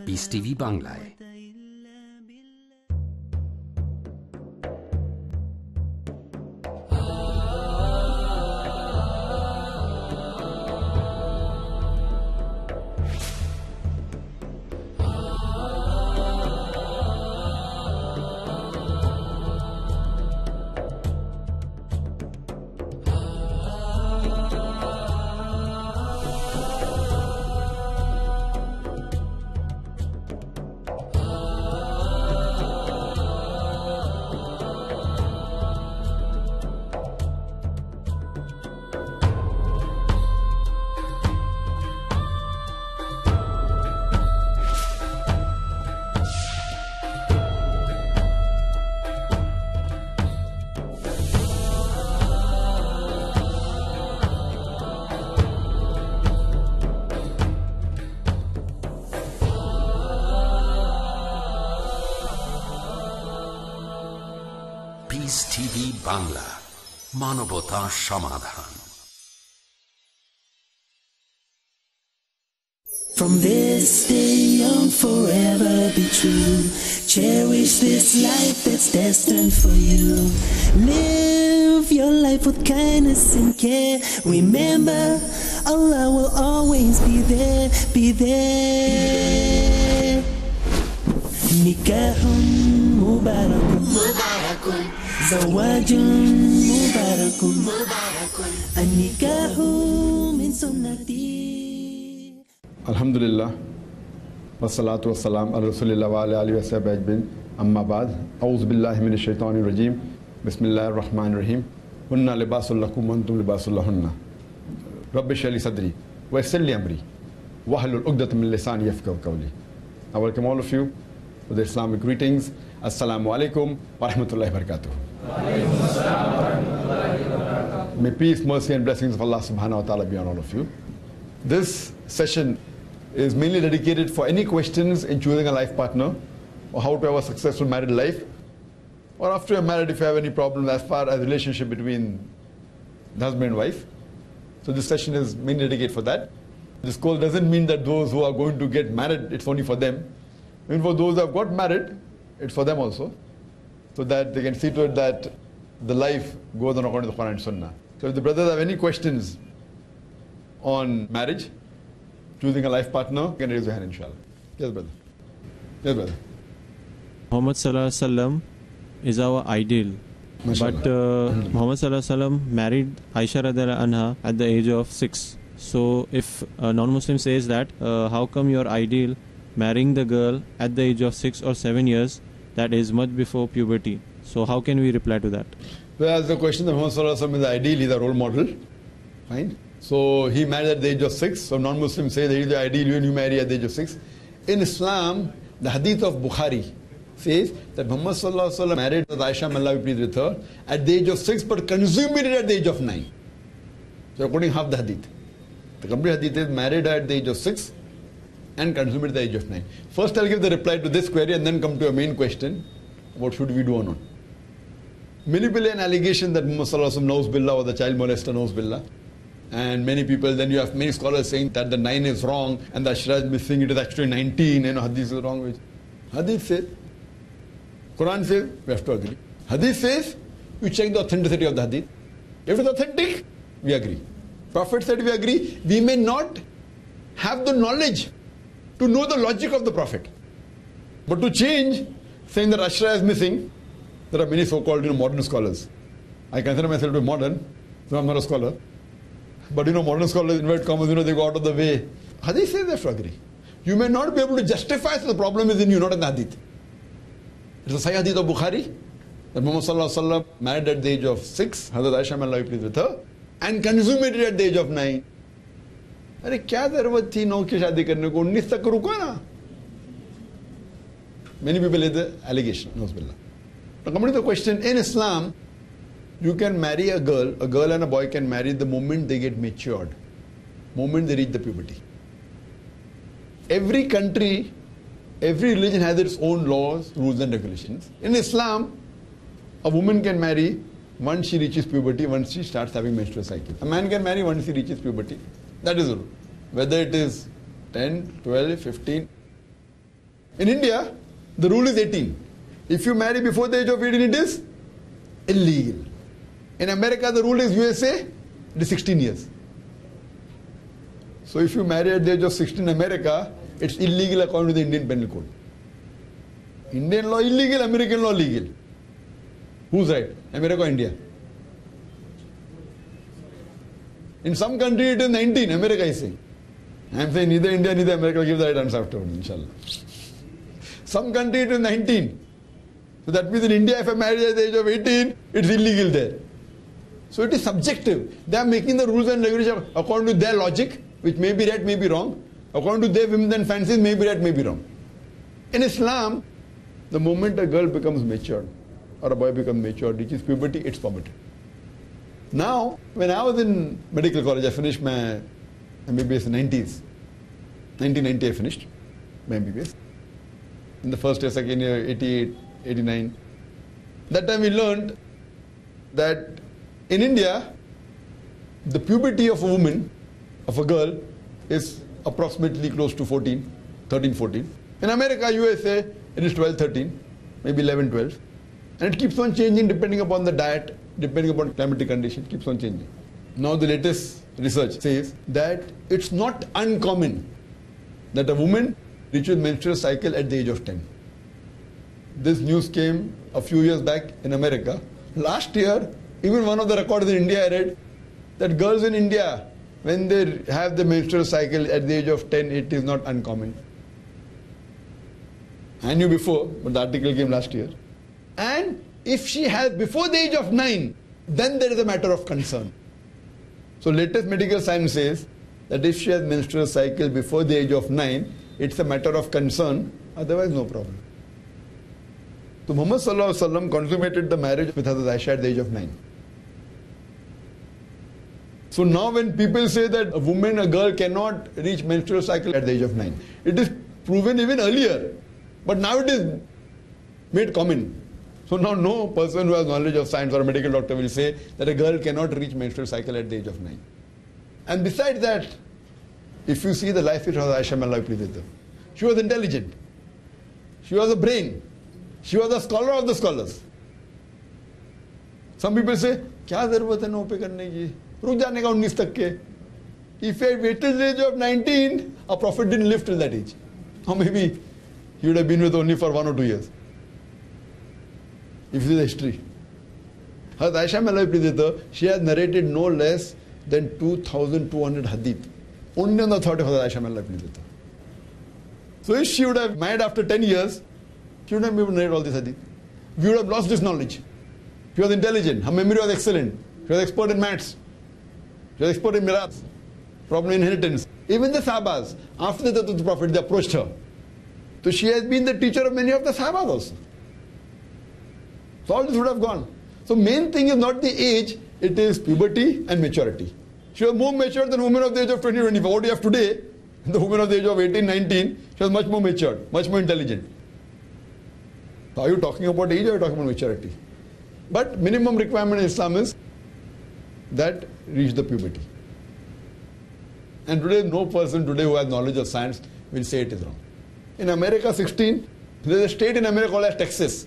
Piece TV বাংলায়। Piece TV Bangla, মানবতা সমাধান। From this day on, forever be true. Cherish this life that's destined for you. Live your life with kindness and care. Remember, Allah will always be there, be there. Nikahun mubarakun, mubarakun. Zawajun mubarakun, mubarakun. An-nikahu min sunnati. Alhamdulillah, wassalatu wassalam ala rasulillah wa ala alihi wa sahbihi ajma'in, amma ba'd. A'udhu billahi minash shaitanir rajim. Bismillahir rahmanir rahim. Hunna libasul lakum wa antum libasul lahunna. Rabbi shrah li sadri wa yassir li amri wahlul 'uqdatam min lisani yafqahu qawli. I welcome all of you with the Islamic greetings. Assalamu alaikum wa rahmatullahi wa barakatuh. May peace, mercy and blessings of Allah subhanahu wa ta'ala be on all of you. This session is mainly dedicated for any questions in choosing a life partner, or how to have a successful married life, or after you're married if you have any problems as far as relationship between the husband and wife. So this session is mainly dedicated for that. This call doesn't mean that those who are going to get married, it's only for them. Even for those who have got married, it's for them also, so that they can see to it that the life goes on according to the Quran and Sunnah. So if the brothers have any questions on marriage, choosing a life partner, you can raise your hand, inshallah. Yes, brother. Yes, brother. Muhammad Sallallahu Alaihi Wasallam is our ideal. Mashallah. But Muhammad Sallallahu Alaihi Wasallam married Aisha radhiyallahu anha at the age of 6. So if a non-Muslim says that, how come your ideal marrying the girl at the age of 6 or 7 years, that is much before puberty? So how can we reply to that? Well, as the question that Muhammad Sallallahu Alaihi Wasallam is the ideal, he's a role model. Fine. So he married at the age of 6. So non-Muslims say that he's the ideal when you marry at the age of 6. In Islam, the hadith of Bukhari says that Muhammad Sallallahu Alaihi Wasallam married Aisha, may Allah be pleased with her, at the age of 6, but consummated at the age of 9. So according half the hadith. The complete hadith is married at the age of 6 and consummated at the age of 9. First I'll give the reply to this query and then come to a main question. What should we do or not? Many people an allegation that Muhammad Sallallahu Alaihi Wasallam knows billah, or the child molester knows billah. And many people, then you have many scholars saying that the 9 is wrong and the Ashra is missing, it is actually 19, and Hadith is wrong. Which Hadith says, Quran says, we have to agree. Hadith says, you check the authenticity of the Hadith. If it is authentic, we agree. Prophet said we agree. We may not have the knowledge to know the logic of the Prophet. But to change, saying that Ashra is missing, there are many so-called modern scholars. I consider myself to be modern, so I'm not a scholar. But modern scholars, invert commas, they go out of the way. Hadith says they have to agree. You may not be able to justify, so the problem is in you, not in the Hadith. It's a Sahih Hadith of Bukhari that Muhammad Sallallahu Alaihi Wasallam married at the age of 6, Hazrat Aisha, may Allah be pleased with her, and consummated at the age of 9. अरे क्या जरूरत थी 9 की शादी करने को, 19 तक रुको ना. Many people have the allegation. Now coming to the question, in Islam, you can marry a girl and a boy can marry the moment they get matured, moment they reach the puberty. Every country, every religion has its own laws, rules and regulations. In Islam, a woman can marry once she reaches puberty, once she starts having menstrual cycle. A man can marry once he reaches puberty. That is the rule. Whether it is 10, 12, 15, In India, the rule is 18. If you marry before the age of 18, it is illegal. In America, the rule is USA, it is 16 years. So if you marry at the age of 16 in America, it's illegal according to the Indian Penal Code. Indian law illegal, American law legal. Who's right? America or India? In some country it is 19, America is saying. I am saying neither India, neither America will give the right answer afterwards, inshallah. Some country it is 19. So that means in India, if I marry at the age of 18, it's illegal there. So it is subjective. They are making the rules and regulations according to their logic, which may be right, may be wrong. According to their whims and fancies, may be right, may be wrong. In Islam, the moment a girl becomes mature, or a boy becomes mature, reaches puberty, it's permitted. Now, when I was in medical college, I finished my MBBS in the 90s. 1990 I finished my MBBS. In the first year, second year, 88, 89. That time we learned that in India, the puberty of a woman, of a girl, is approximately close to 14, 13, 14. In America, USA, it is 12, 13, maybe 11, 12. And it keeps on changing depending upon the diet, depending upon climatic conditions, keeps on changing. Now the latest research says that it's not uncommon that a woman reaches menstrual cycle at the age of 10. This news came a few years back in America. Last year, even one of the records in India I read that girls in India, when they have the menstrual cycle at the age of 10, it is not uncommon. I knew before, but the article came last year. And if she has before the age of 9, then there is a matter of concern. So latest medical science says that if she has menstrual cycle before the age of 9, it's a matter of concern, otherwise no problem. So Muhammad Sallallahu Alaihi Wasallam consummated the marriage with Hazrat Aisha at the age of 9. So now when people say that a woman, a girl cannot reach menstrual cycle at the age of 9, it is proven even earlier. But now it is made common. So now no person who has knowledge of science or a medical doctor will say that a girl cannot reach menstrual cycle at the age of 9. And besides that, if you see the life of Aisha, may Allah be pleased with her, she was intelligent. She was a brain. She was a scholar of the scholars. Some people say, क्या जरूरत है 9 पे करने की? रुक जाने का 19 तक के. If he had waited the age of 19, a prophet didn't live till that age. Or maybe he would have been with only for 1 or 2 years. If you see the history. Hazrat Aisha, may Allah be pleased with her, she has narrated no less than 2,200 hadith. Only on the authority of Hazrat Aisha, may Allah be pleased with her. So if she would have married after 10 years, she would not be able to narrate all this hadith. We would have lost this knowledge. She was intelligent. Her memory was excellent. She was expert in maths. She was expert in mirath, problem inheritance. Even the Sahabas, after the death of the Prophet, they approached her. So she has been the teacher of many of the Sahabas also. So all this would have gone. So main thing is not the age, it is puberty and maturity. She was more mature than women of the age of 20, 25. What do you have today? The women of the age of 18, 19, she was much more mature, much more intelligent. So are you talking about age or are you talking about maturity? But minimum requirement in Islam is that reach the puberty. And today no person today who has knowledge of science will say it is wrong. In America 16, there is a state in America called as Texas.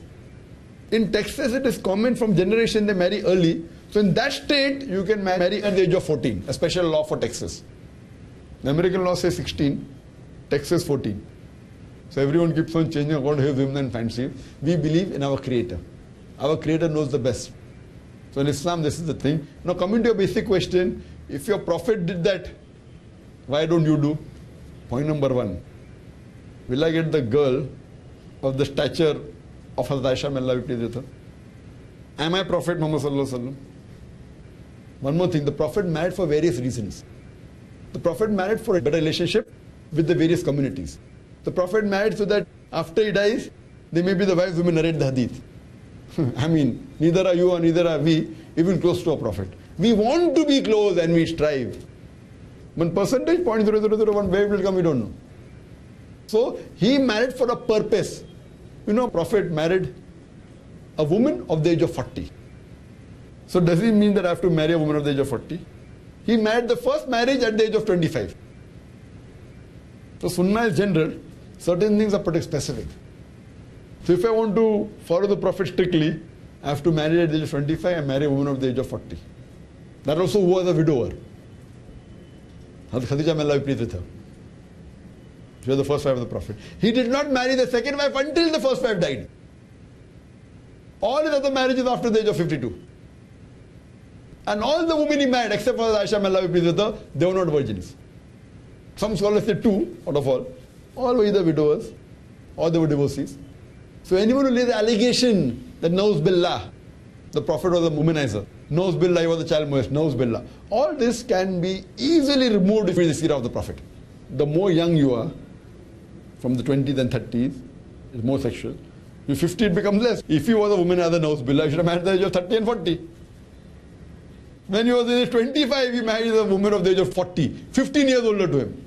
In Texas it is common from generation they marry early. So in that state you can marry at the age of 14, a special law for Texas. The American law says 16, Texas 14. So everyone keeps on changing according to his whims and fancy. We believe in our Creator. Our Creator knows the best. So in Islam this is the thing. Now coming to your basic question, if your Prophet did that, why don't you do? Point number 1. Will I get the girl of the stature of Hazrat Aisha, may Allah be pleased with her? Am I Prophet Muhammad Sallallahu Alaihi Wasallam? One more thing, the Prophet married for various reasons. The Prophet married for a better relationship with the various communities. The Prophet married so that after he dies, they may be the wives who may narrate the hadith. I mean, neither are you or neither are we even close to a Prophet. We want to be close and we strive. When percentage 0.0001, where it will come, we don't know. So he married for a purpose. You know, Prophet married a woman of the age of 40. So does it mean that I have to marry a woman of the age of 40? He married the first marriage at the age of 25. So Sunnah is general. Certain things are pretty specific. So if I want to follow the Prophet strictly, I have to marry at the age of 25 and marry a woman of the age of 40. That also was a widower. Khadija, may Allah be pleased with her. She was the first wife of the Prophet. He did not marry the second wife until the first wife died. All his other marriages after the age of 52. And all the women he married, except for Aisha, may Allah be pleased with her, they were not virgins. Some scholars say 2 out of all were either widowers or they were divorcees. So anyone who lays the allegation that Nauz Billah, the Prophet was a womanizer, Nauz Billah, he was a child molester, Nauz Billah, all this can be easily removed if you read the seerah of the Prophet. The more young you are, from the 20s and 30s, it's more sexual. You're 50, it becomes less. If you was a womanizer, Nauz Billah, you should have married at the age of 30 and 40. When he was in his 25, he married a woman of the age of 40, 15 years older to him.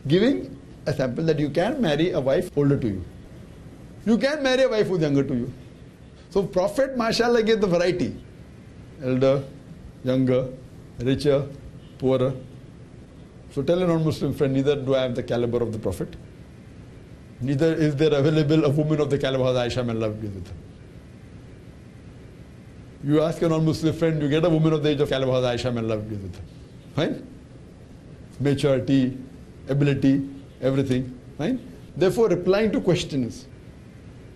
Giving a sample that you can marry a wife older to you. You can marry a wife who's younger to you. So Prophet, mashallah, gave the variety. Elder, younger, richer, poorer. So tell a non-Muslim friend, neither do I have the caliber of the Prophet, neither is there available a woman of the caliber of Aisha, may Allah be with her. You ask a non-Muslim friend, you get a woman of the age of caliber of Aisha, may Allah be with her. Fine? Maturity, ability, everything. Fine? Therefore, replying to questions,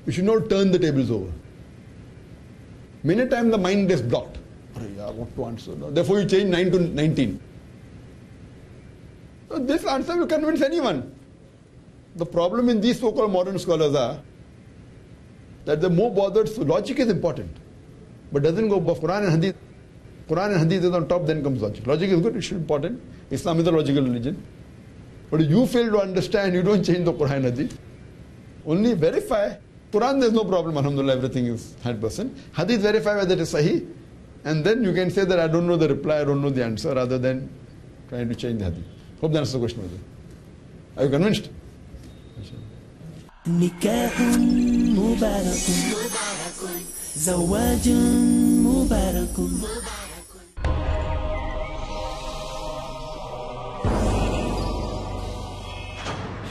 you should not turn the tables over. Many times the mind is blocked. I want to answer. Therefore, you change 9 to 19. So this answer will convince anyone. The problem in these so-called modern scholars are that they're more bothered. So logic is important, but doesn't go above Quran and Hadith. Quran and Hadith is on top, then comes logic. Logic is good, it should be important. Islam is a logical religion. But if you fail to understand, you don't change the Quran and Hadith. Only verify. Quran, there's no problem, alhamdulillah, everything is 100%. Hadith, verify whether it is sahih. And then you can say that I don't know the reply, I don't know the answer, rather than trying to change the Hadith. Hope that answers the question. Are you convinced? نكاح مبارك زواج مبارك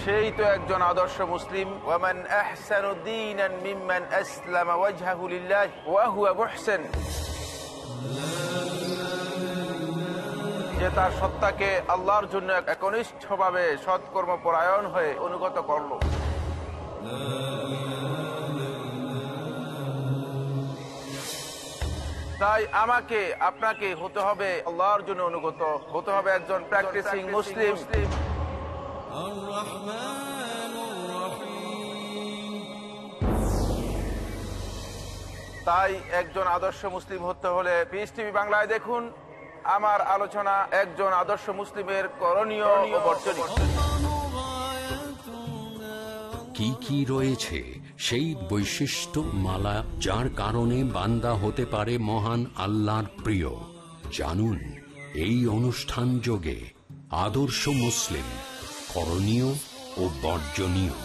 সেই তো একজন আদর্শ মুসলিম ওয়ামান আহসানু দীনান মিম্মান আসলামা ওয়াজহাহু লিল্লাহি ওয়া হুয়া মুহসিন, যে তার সত্তাকে আল্লাহর জন্য একনিষ্ঠভাবে সৎকর্মপরায়ণ হয়ে অনুগত করলো। তাই আমাকে আপনাকে হতে হবে আল্লাহর জন্য অনুগত, হতে হবে একজন প্র্যাকটিসিং মুসলিম। তাই একজন আদর্শ মুসলিম হতে হলে পিস টিভি বাংলায় দেখুন আমার আলোচনা একজন আদর্শ মুসলিমের করণীয় ও বর্জনীয়। কি কি রয়েছে সেই বৈশিষ্ট্য মালা যার কারণে বান্দা হতে পারে মহান আল্লাহর প্রিয়? জানুন এই অনুষ্ঠান যোগে আদর্শ মুসলিম, করণীয় ও বর্জনীয়।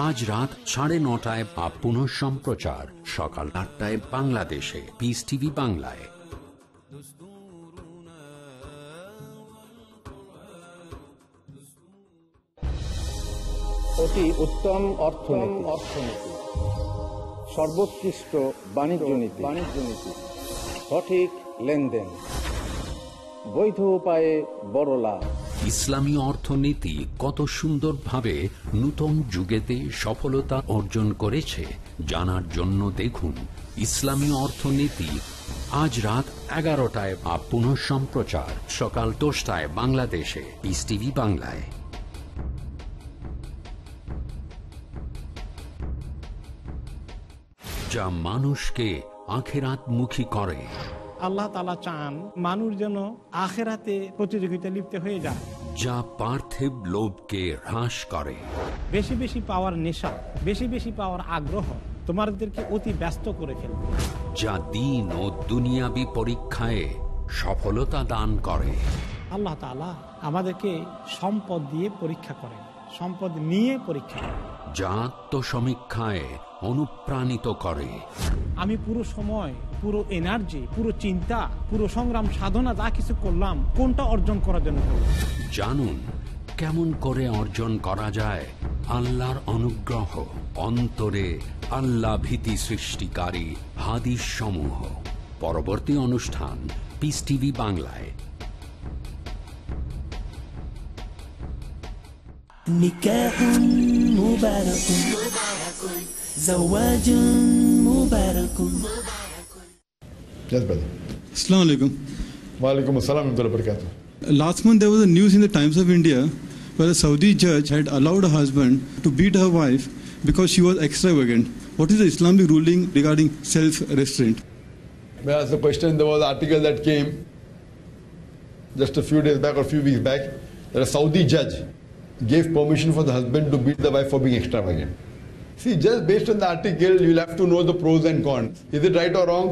আজ রাত 9:30 বা পুনঃ সম্প্রচার সকাল 8টায় বাংলাদেশে পিস টিভি বাংলায়। অতি উত্তম অর্থনীতি, সর্বোৎকৃষ্ট বাণিজ্য নীতি, সঠিক লেনদেন, বৈধ উপায়ে বড় লাভ। ইসলামী অর্থনীতি কত সুন্দরভাবে নূতন যুগেতে সফলতা অর্জন করেছে জানার জন্য দেখুন ইসলামী অর্থনীতি আজ রাত 11টায় বা পুনঃ সম্প্রচার সকাল 10টায় বাংলাদেশে পিস টিভি বাংলায়। যা মানুষকে আখিরাতমুখী করে। আল্লাহ তাআলা চান মানুষ যেন আখিরাতে প্রতিযোগিতা লিপ্ত হয়ে যায়। যা পার্থিব লোভকে হ্রাস করে। বেশি বেশি পাওয়ার নেশা, বেশি বেশি পাওয়ার আগ্রহ তোমাদেরকে অতি ব্যস্ত করে ফেলবে। যা দিন ও দুনিয়াবী পরীক্ষায় সফলতা দান করে। আল্লাহ তাআলা আমাদেরকে সম্পদ দিয়ে পরীক্ষা করেন, সম্পদ নিয়ে পরীক্ষা করেন। যা আত্মসমীক্ষায় অনুপ্রাণিত করে। আমি পুরো সময়, পুরো এনার্জি, পুরো চিন্তা, পুরো সংগ্রাম সাধনা যা কিছু করলাম কোনটা অর্জন করার জন্য করলাম। জানুন কেমন করে অর্জন করা যায় আল্লাহর অনুগ্রহ, অন্তরে আল্লাহ ভীতি সৃষ্টিকারী হাদিস সমূহ। পরবর্তী অনুষ্ঠান পিস টিভি বাংলায়। নিকাহুন মুবারাকুন জাওয়াজুন মুবারাকুন। Yes, brother. Assalamu alaikum. Wa alaikum assalam wa rahmatullahi wa barakatuh. Last month there was a news in the Times of India where a Saudi judge had allowed a husband to beat her wife because she was extravagant. What is the Islamic ruling regarding self-restraint? May I ask the question? There was an article that came just a few days back or a few weeks back that a Saudi judge gave permission for the husband to beat the wife for being extravagant. See, just based on the article, you'll have to know the pros and cons. Is it right or wrong?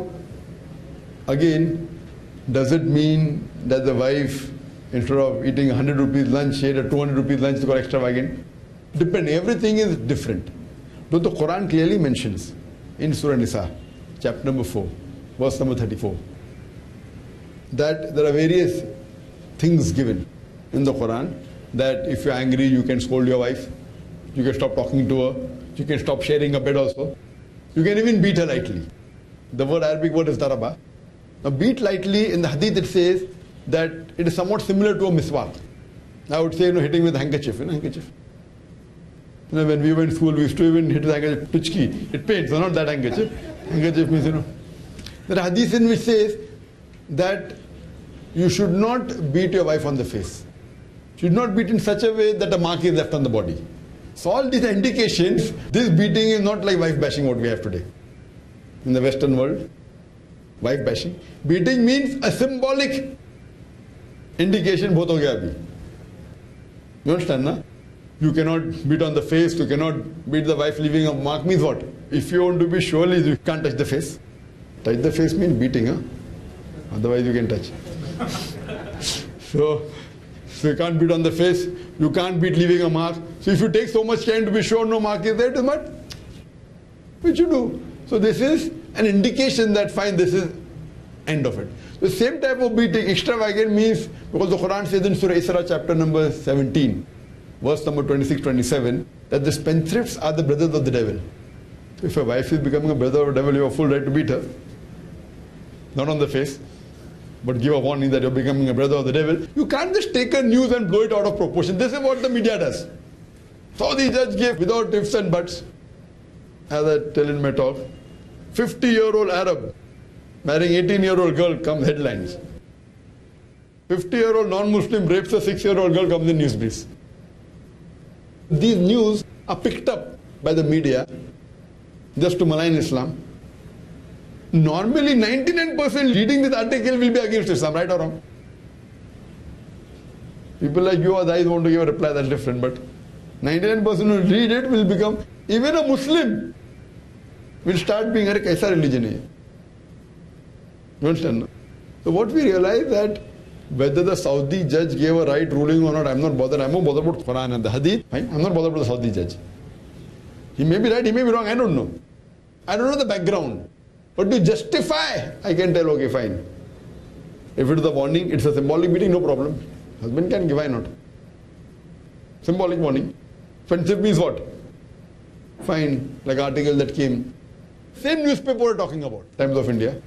Again, does it mean that the wife, instead of eating 100 rupees lunch, she ate a 200 rupees lunch to go extravagant? Depend. Everything is different. Though the Quran clearly mentions in Surah Nisa, chapter number 4, verse number 34, that there are various things given in the Quran that if you're angry, you can scold your wife, you can stop talking to her, you can stop sharing a bed also, you can even beat her lightly. The word Arabic word is daraba. Now beat lightly, in the hadith it says that it is somewhat similar to a miswak. I would say, hitting with a handkerchief, handkerchief. When we went to school, we used to even hit the handkerchief, pichki. It pains, not that handkerchief. Handkerchief means, There are hadith in which says that you should not beat your wife on the face. Should not beat in such a way that a mark is left on the body. So all these indications, this beating is not like wife bashing what we have today. In the Western world, wife bashing. Beating means a symbolic indication, both ho gaya abhi. You understand, na? You cannot beat on the face, you cannot beat the wife leaving a mark means what? If you want to be surely, you can't touch the face. Touch the face means beating, huh? Otherwise you can touch. So you can't beat on the face, you can't beat leaving a mark. So if you take so much time to be sure no mark is there, it is what? Which you do. So this is an indication that fine, this is end of it. The same type of beating, extravagant means, because the Quran says in Surah Isra chapter number 17, verse number 26-27, that the spendthrifts are the brothers of the devil. So if a wife is becoming a brother of the devil, you have full right to beat her. Not on the face, but give a warning that you're becoming a brother of the devil. You can't just take a news and blow it out of proportion. This is what the media does. Saudi judge gave without ifs and buts, as I tell in my talk, 50-year-old Arab marrying 18-year-old girl comes headlines. 50-year-old non-Muslim rapes a 6-year-old girl comes in newsbriefs. These news are picked up by the media just to malign Islam. Normally 99% reading this article will be against Islam, right or wrong? People like you or I want to give a reply, that's different, but 99% who read it will become, even a Muslim will start being, a kaisa religion hai? You understand? So what we realize that whether the Saudi judge gave a right ruling or not, I'm not bothered. I'm more bothered about Quran and the Hadith. Fine? I'm not bothered about the Saudi judge. He may be right, he may be wrong, I don't know. I don't know the background. But to justify, I can tell, okay, fine. If it is a warning, it's a symbolic beating, no problem. Husband can give, why not? Symbolic warning. Friendship means what? Fine, like article that came. Same newspaper we're talking about, Times of India.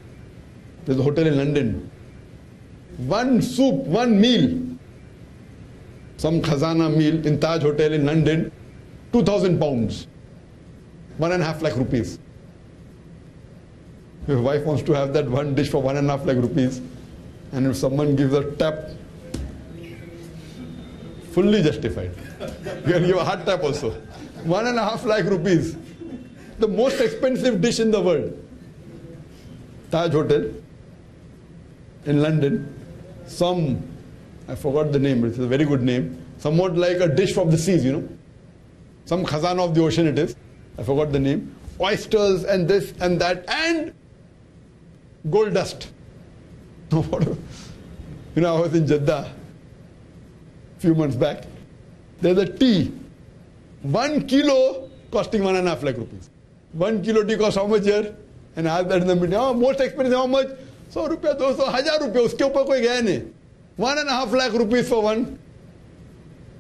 There's a hotel in London. One soup, one meal, some khazana meal in Taj Hotel in London, 2,000 pounds, 1.5 lakh rupees. If your wife wants to have that one dish for 1.5 lakh rupees, and if someone gives a tap, fully justified. You can give a hard tap also. 1.5 lakh rupees. The most expensive dish in the world. Taj Hotel in London. I forgot the name, it's a very good name. Somewhat like a dish from the seas, Some khazana of the ocean it is. I forgot the name. Oysters and this and that and gold dust. I was in Jeddah a few months back. There's a tea. 1 kilo costing 1.5 lakh rupees. 1 kilo tea costs how much here? And I asked that in the meeting, most expensive, how much? 100 rupees, 200, 1000 rupees, uske upar koi gaya nahi. 1.5 lakh rupees for one.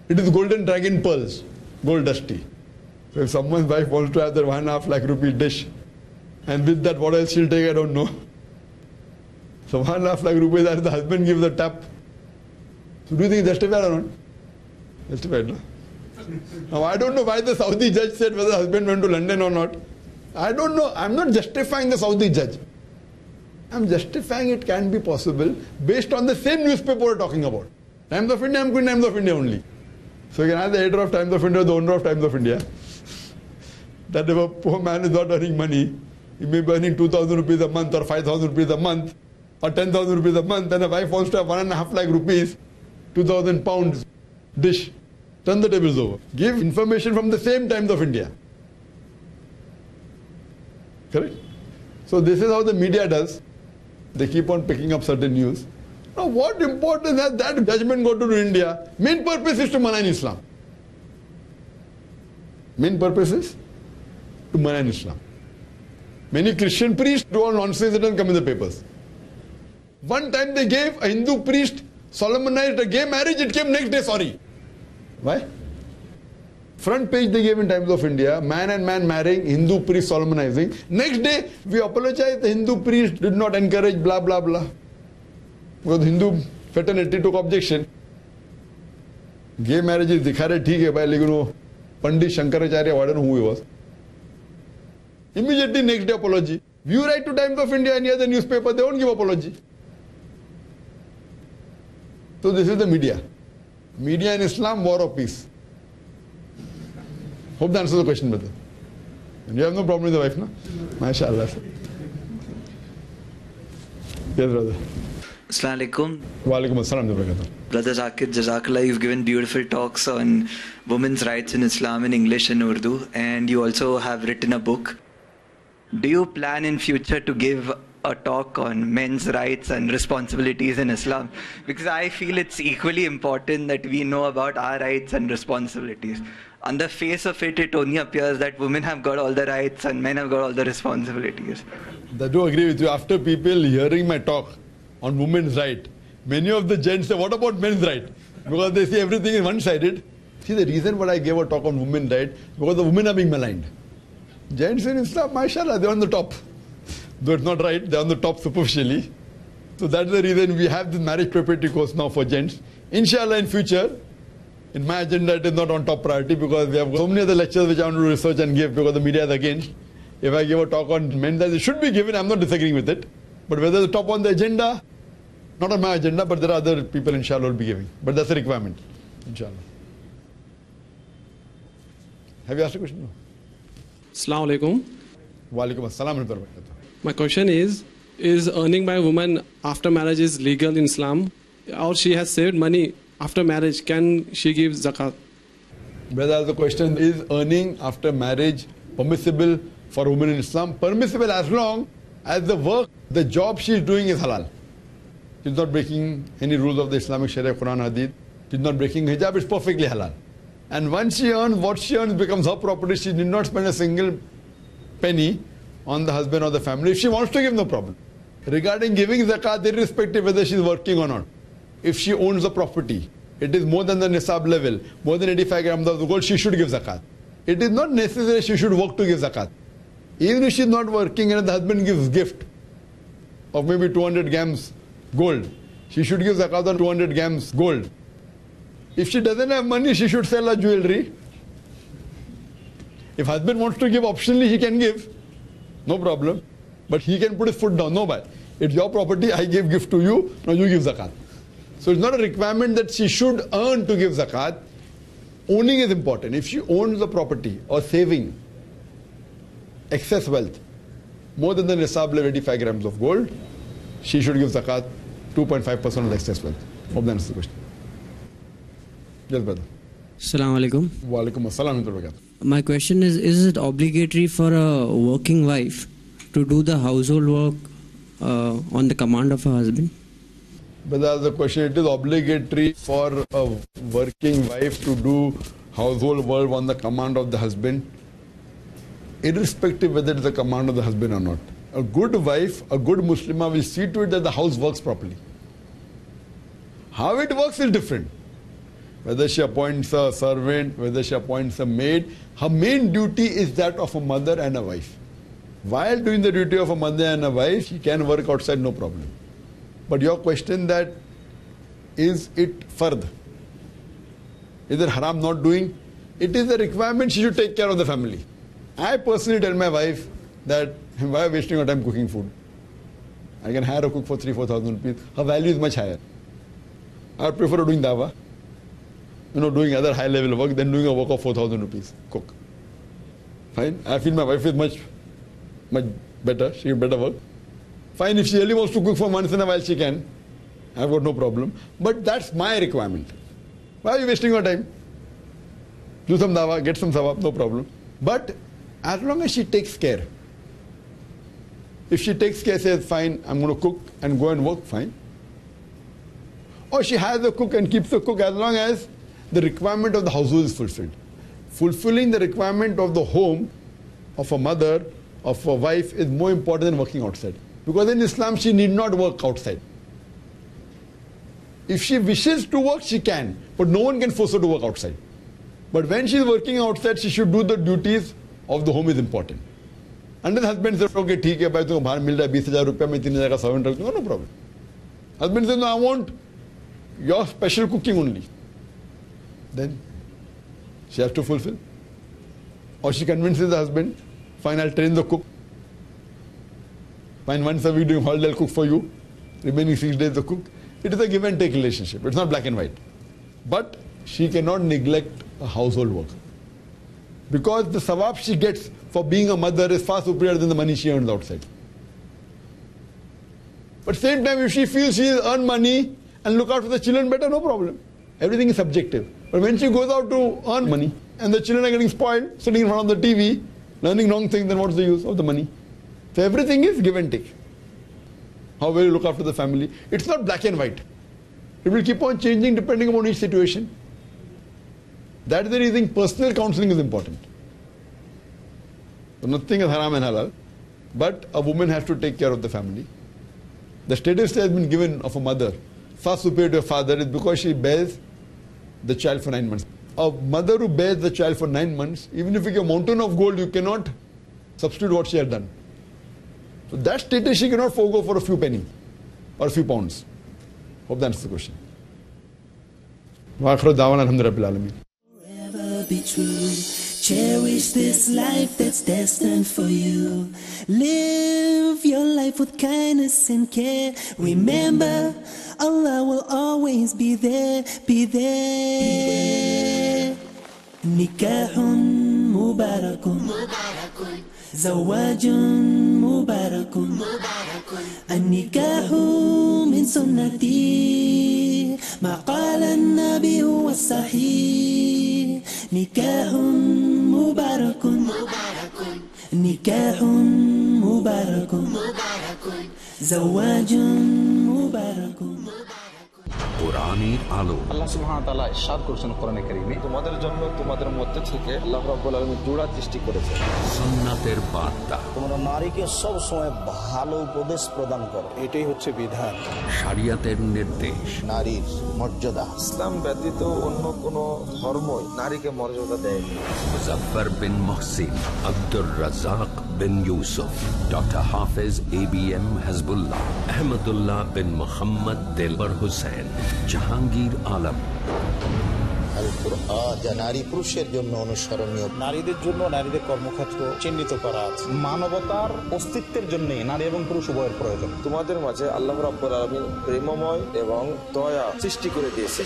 It is golden dragon pearls, gold dust tea. So if someone's wife wants to have that 1.5 lakh rupee dish, and with that what else she'll take, I don't know. So 1.5 lakh rupees that the husband gives the tap. So do you think it's justified or not? Justified, no? Now I don't know why the Saudi judge said whether the husband went to London or not. I don't know. I'm not justifying the Saudi judge. I'm justifying it can be possible based on the same newspaper we're talking about. Times of India, I'm going Times of India only. So you can have the editor of Times of India or the owner of Times of India. That if a poor man is not earning money, he may be earning 2,000 rupees a month or 5,000 rupees a month or 10,000 rupees a month, and a wife wants to have 1.5 lakh rupees, 2,000 pounds dish. Turn the tables over. Give information from the same Times of India. Correct? So this is how the media does. They keep on picking up certain news. Now what importance has that judgment got to do in India? Main purpose is to malign Islam. Main purpose is to malign Islam. Many Christian priests do all nonsense that doesn't come in the papers. One time they gave a Hindu priest solemnized a gay marriage, it came next day, sorry. Why? Front page they gave in Times of India, man and man marrying, Hindu priest solemnizing. Next day, we apologize, the Hindu priest did not encourage blah blah blah. Because the Hindu fraternity took objection. Gay marriage is dikha rahe, theek hai bhai, lekin wo Pandit Shankaracharya, I don't know who he was. Immediately next day apology. You write to Times of India, any other newspaper, they won't give apology. So this is the media. Media in Islam, war or peace? Hope that answers the question, brother. And you have no problem with the wife, no? MashaAllah. Yes, brother. Assalamu alaikum. Wa alaikum assalam. Brother Zakir, Jazakallah, you've given beautiful talks on women's rights in Islam in English and Urdu, and you also have written a book. Do you plan in future to give a talk on men's rights and responsibilities in Islam? Because I feel it's equally important that we know about our rights and responsibilities. On the face of it, it only appears that women have got all the rights and men have got all the responsibilities. I do agree with you. After people hearing my talk on women's right, many of the gents say, what about men's right? Because they see everything is one-sided. See, the reason why I gave a talk on women's right, because the women are being maligned. Gents in Islam, mashallah, they're on the top. Though it's not right, they're on the top superficially. So that's the reason we have this marriage preparatory course now for gents. Inshallah, in future, in my agenda, it is not on top priority because we have so many other lectures which I want to research and give because the media is against. If I give a talk on men's rights, it should be given. I'm not disagreeing with it. But whether the top on the agenda, not on my agenda, but there are other people, inshallah, will be giving. But that's a requirement, inshallah. Have you asked a question? No. Assalamu alaikum. Wa alaikum assalam. My question is earning by a woman after marriage is legal in Islam, or she has saved money after marriage, can she give zakat? Brother, the question is earning after marriage permissible for a woman in Islam? Permissible as long as the work, the job she is doing is halal. She's not breaking any rules of the Islamic Sharia, Quran, Hadith. She's not breaking hijab, it's perfectly halal. And once she earns, what she earns becomes her property. She did not spend a single penny on the husband or the family. If she wants to give, no problem. Regarding giving zakat, irrespective whether she's working or not, if she owns the property, it is more than the nisab level, more than 85 grams of gold, she should give zakat. It is not necessary she should work to give zakat. Even if she's not working and the husband gives gift of maybe 200 grams gold, she should give zakat on 200 grams gold. If she doesn't have money, she should sell her jewelry. If husband wants to give optionally, he can give. No problem. But he can put his foot down. No, bhai. It's your property, I gave gift to you, now you give zakat. So it's not a requirement that she should earn to give zakat. Owning is important. If she owns the property or saving excess wealth, more than the nisab level 85 grams of gold, she should give zakat 2.5% of the excess wealth. Hope that answers the question. Yes, brother. Assalamu alaikum. Wa alaikum assalam. My question is it obligatory for a working wife to do the household work on the command of her husband? But that's the question. It is obligatory for a working wife to do household work on the command of the husband, irrespective whether it is the command of the husband or not. A good wife, a good Muslimah will see to it that the house works properly. How it works is different. Whether she appoints a servant, whether she appoints a maid, her main duty is that of a mother and a wife. While doing the duty of a mother and a wife, she can work outside, no problem. But your question that, is it fard? Is it haram not doing? It is a requirement she should take care of the family. I personally tell my wife that, why are you wasting your time cooking food? I can hire a cook for 3,000-4,000 rupees. Her value is much higher. I prefer doing dawa, doing other high level work than doing a work of 4,000 rupees, cook. Fine. I feel my wife is much better. She can better work. Fine, if she really wants to cook for once in a while, she can. I've got no problem. But that's my requirement. Why are you wasting your time? Do some dawa, get some sawab, no problem. But as long as she takes care. If she takes care, says, fine, I'm going to cook and go and work, fine. Or she has a cook and keeps the cook as long as the requirement of the household is fulfilled. Fulfilling the requirement of the home, of a mother, of a wife is more important than working outside. Because in Islam, she need not work outside. If she wishes to work, she can. But no one can force her to work outside. But when she is working outside, she should do the duties of the home is important. And the husband says, okay, ठीक है भाई तुमको बाहर मिल रहा है 20,000 रुपया मैं 3,000 का सर्वेंट रख दूंगा, no problem. Husband says, no, I want your special cooking only. Then she has to fulfill. Or she convinces the husband, fine, I'll train the cook. Fine, once a week during holiday I'll cook for you. Remaining 6 days the cook. It is a give and take relationship. It's not black and white. But she cannot neglect a household work. Because the sawab she gets for being a mother is far superior than the money she earns outside. But same time, if she feels she will earn money and look out for the children better, no problem. Everything is subjective. But when she goes out to earn money and the children are getting spoiled, sitting in front of the TV, learning wrong things, then what's the use of the money? So everything is give and take. How will you look after the family? It's not black and white. It will keep on changing depending upon each situation. That is the reason personal counseling is important. So nothing is haram and halal, but a woman has to take care of the family. The status has been given of a mother, far superior to a father, is because she bears the child for 9 months. A mother who bears the child for 9 months, even if you give a mountain of gold, you cannot substitute what she has done. So that status she cannot forego for a few pennies or a few pounds. Hope that answers the question. Wa akhiru da'wana alhamdulillahi rabbil alamin. Forever be true. Cherish this life that's destined for you. Live your life with kindness and care. Remember, Allah will always be there, be there. Nikahun mubarakun. زواج مبارك النكاح من سنتي ما قال النبي هو الصحيح نكاح مبارك نكاح مبارك زواج مبارك কোরআনের আলো। আল্লাহ সুবহানাহু ওয়া তাআলা ইরশাদ করেছেন কোরআনে কারীমে, তোমাদের জন্য তোমাদের মধ্যে থেকে আল্লাহ রাব্বুল আলামিন জোড়া সৃষ্টি করেছেন। সুন্নাতের বার্তা। তোমরা নারীকে সব সময় ভালো উপদেশ প্রদান করো, এটাই হচ্ছে বিধান। শরিয়তের নির্দেশ। নারীর মর্যাদা ইসলাম ব্যতীত অন্য কোন ধর্মই নারীকে মর্যাদা দেয়নি। মুজাফফর বিন মুহসিন, আব্দুর রাজ্জাক বিন ইউসুফ, ডক্টর হাফেজ ABM হাসবুল্লাহ, আহমদুল্লাহ বিন মুহাম্মদ দেলবর হোসেন, জাহাঙ্গীর আলম। আল কুরআন যা নারী পুরুষের জন্য অনুসরণীয়, নারীদের জন্য নারীদের কর্মক্ষেত্র চিহ্নিত করা আছে। মানবতার অস্তিত্বের জন্য নারী এবং পুরুষ উভয়ের প্রয়োজন। তোমাদের মাঝে আল্লাহ রাব্বুল আলামিন প্রেমময় এবং দয়া সৃষ্টি করে দিয়েছে।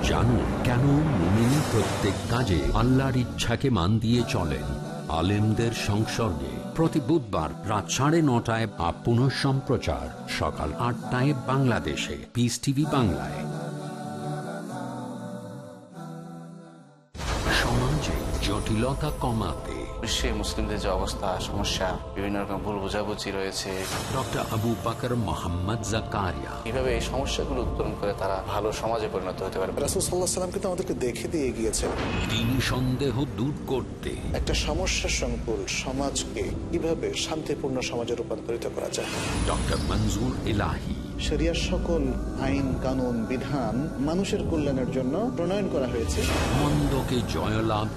জানুন কেন মুমিন প্রত্যেক কাজে আল্লাহর ইচ্ছাকে মান দিয়ে চলেন। আলেমদের সংসর্গে প্রতি বুধবার রাত 9:30 পুনঃ সম্প্রচার সকাল 8টায় বাংলাদেশে পিস টিভি বাংলায়। সমাজে জটিলতা কমাতে বিশ্বে মুসলিমদের যে অবস্থা, সমস্যা, বিভিন্ন রকম ভুল বোঝাবুঝি রয়েছে, ডক্টর আবু বকর মোহাম্মদ জাকারিয়া কিভাবে এই সমস্যাগুলো উত্তরণ করে তারা ভালো সমাজে পরিণত হতে পারবে। রাসূল সাল্লাল্লাহু আলাইহি ওয়াসাল্লাম কিন্তু আমাদেরকে দেখে দিয়ে গিয়েছেন তিনি সন্দেহ দূর করতে একটা সমস্যা সংকুল সমাজকে কিভাবে শান্তিপূর্ণ সমাজে রূপান্তরিত করা যায়। ডক্টর মনজুর ইলাহি শরিয়ার সকল আইন কানুন বিধান মানুষের কল্যাণের জন্য প্রণয়ন করা হয়েছে। মন্দকে জয়লাভ